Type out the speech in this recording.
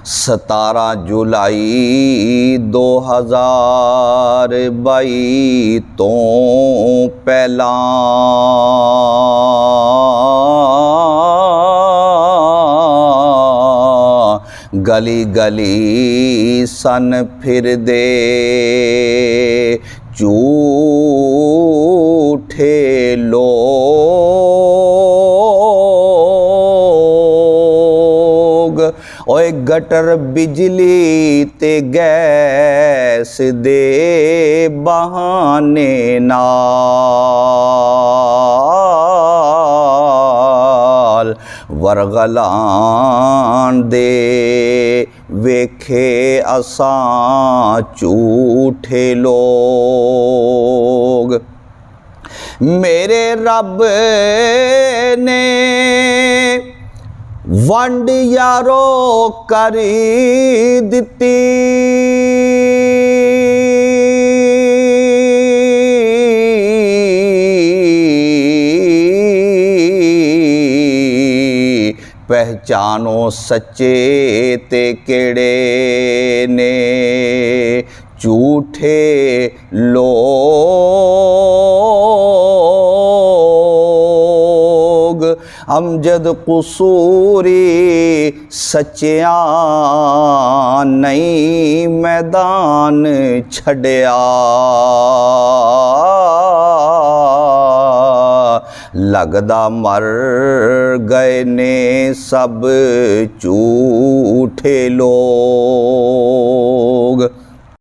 17 जुलाई 2022 तो पहला गली गली सन फिर दे झूठे लोग। ओए गटर बिजली ते गैस दे बहाने नाल वरगलान दे वेखे असां झूठे लोग। मेरे रब ने वंड यारो करी दिती पहचानो सच्चे ते केड़े ने झूठे लोग। अमजद कसूरी सच्चिया नहीं मैदान छड़िया लगदा मर गए ने सब झूठे लोग।